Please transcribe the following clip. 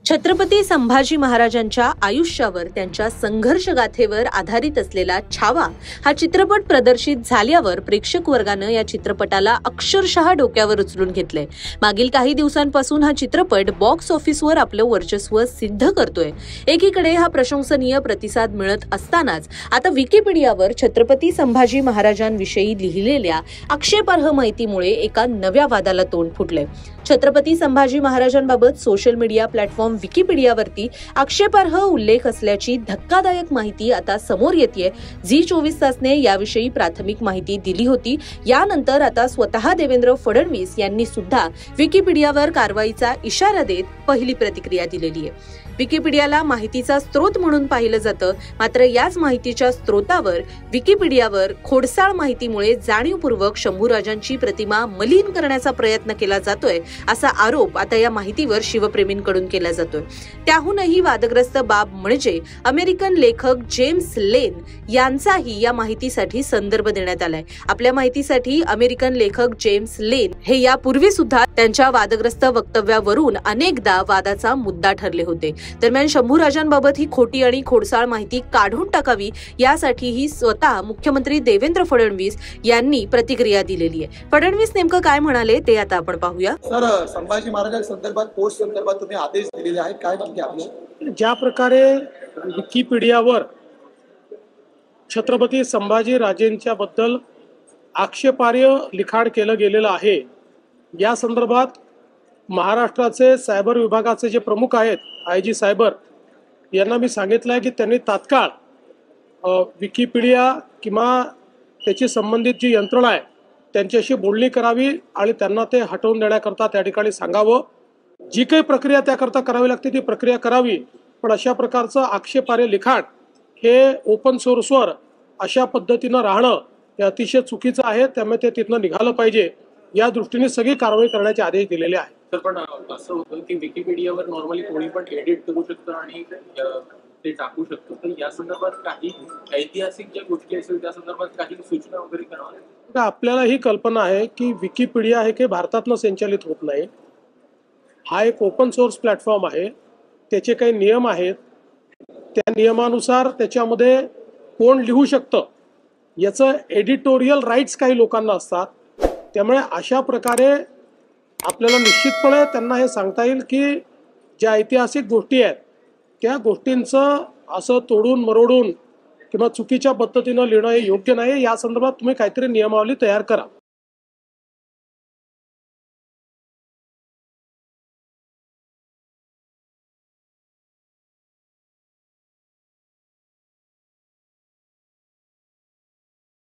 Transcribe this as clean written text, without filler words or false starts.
छत्रपती संभाजी महाराजांच्या आयुष्यावर त्यांच्या संघर्ष गाथेवर आधारित असलेला छावा हा चित्रपट प्रदर्शित झाल्यावर प्रेक्षक वर्गानं या चित्रपटाला अक्षरशः डोक्यावर उचलून घेतलंय। मागील काही दिवसांपासून हा चित्रपट बॉक्स ऑफिसवर आपलं वर्चस्व सिद्ध करतोय। एकीकडे हा प्रशंसनीय प्रतिसाद मिळत असतानाच आता विकिपीडियावर छत्रपती संभाजी महाराजांविषयी लिहिलेल्या आक्षेपार्ह माहितीमुळे एका नव्या वादाला तोंड फुटलंय। छत्रपती संभाजी महाराजांबाबत सोशल मीडिया प्लॅटफॉर्म विकिपीडियावरती आक्षेपार्ह उल्लेख असल्याची धक्कादायक माहिती आता समोर येतेय। झी24 तासने याविषयी प्राथमिक माहिती दिली होती। यानंतर आता स्वतः देवेंद्र फडणवीस यांनी सुद्धा विकिपीडियावर कारवाईचा इशारा देत पहिली प्रतिक्रिया दिलेली आहे। विकिपीडियाला माहितीचा स्रोत म्हणून पाहिलं जातं, मात्र याच माहितीच्या स्रोतावर विकिपीडियावर खोडसाळ माहितीमुळे जाणीवपूर्वक शंभूराजांची प्रतिमा मलिन करण्याचा प्रयत्न केला जातोय असा आरोप आता या माहितीवर शिवप्रेमींकडून केला जातोय। त्याहूनही वादग्रस्त बाब म्हणजे अमेरिकन लेखक जेम्स लेन यांचाही या माहितीसाठी संदर्भ देण्यात आलाय। आपल्या माहितीसाठी अमेरिकन लेखक जेम्स लेन हे यापूर्वी सुद्धा त्यांच्या वादग्रस्त वक्तव्यावरून अनेकदा वादाचा मुद्दा ठरले होते। दरम्यान शंभूराजांबाबत ही खोटी आणि खोडसाळ माहिती काढून टाकावी यासाठीही स्वतः मुख्यमंत्री देवेंद्र फडणवीस यांनी प्रतिक्रिया दिलेली आहे। फडणवीस नेमकं काय म्हणाले ते आता आपण पाहूया। सर, संभाजी महाराजांसंदर्भात पोस्ट संदर्भात तुम्ही आदेश दिलेले आहेत, काय नक्की आपलं? ज्या प्रकारे विकिपीडियावर छत्रपती संभाजी राजेंच्या बद्दल आक्षेपार्ह लिखाण केलं गेलेलं आहे, या संदर्भात महाराष्ट्राचे सायबर विभागाचे जे प्रमुख आहेत IG सायबर यांना मी सांगितलं आहे की त्यांनी तात्काळ विकिपीडिया किंवा त्याची संबंधित जी यंत्रणा आहे त्यांच्याशी बोलणी करावी आणि त्यांना ते हटवून देण्याकरता त्या ठिकाणी सांगावं। जी काही प्रक्रिया त्याकरता करावी लागते ती प्रक्रिया करावी, पण अशा प्रकारचं आक्षेपार्ह लिखाण हे ओपन सोर्सवर अशा पद्धतीनं राहणं हे अतिशय चुकीचं आहे। त्यामुळे ते तिथनं निघालं पाहिजे, या दृष्टीने सगळी कारवाई करण्याचे आदेश दिलेले आहेत। तर पण असं होतं की विकिपीडियावर नॉर्मली कोणी पण एडिट करू शकतं आणि ते टाकू शकतो, तर या संदर्भात काही ऐतिहासिक ज्या गोष्टी असतील त्या संदर्भात काही सूचना वगैरे कराव्या? आपल्याला ही कल्पना आहे की विकिपीडिया हे काही भारतातनं संचालित होत नाही। हा एक ओपन सोर्स प्लॅटफॉर्म आहे, त्याचे काही नियम आहेत, त्या नियमानुसार त्याच्यामध्ये कोण लिहू शकतं याचं एडिटोरियल राईट्स काही लोकांना असतात। त्यामुळे अशा प्रकारे आपल्याला निश्चितपणे त्यांना हे सांगता येईल की ज्या ऐतिहासिक गोष्टी आहेत त्या गोष्टींचं असं तोडून मरोडून किंवा चुकीच्या पद्धतीनं लिहिणं हे योग्य नाही। या संदर्भात तुम्ही काहीतरी नियमावली तयार करा।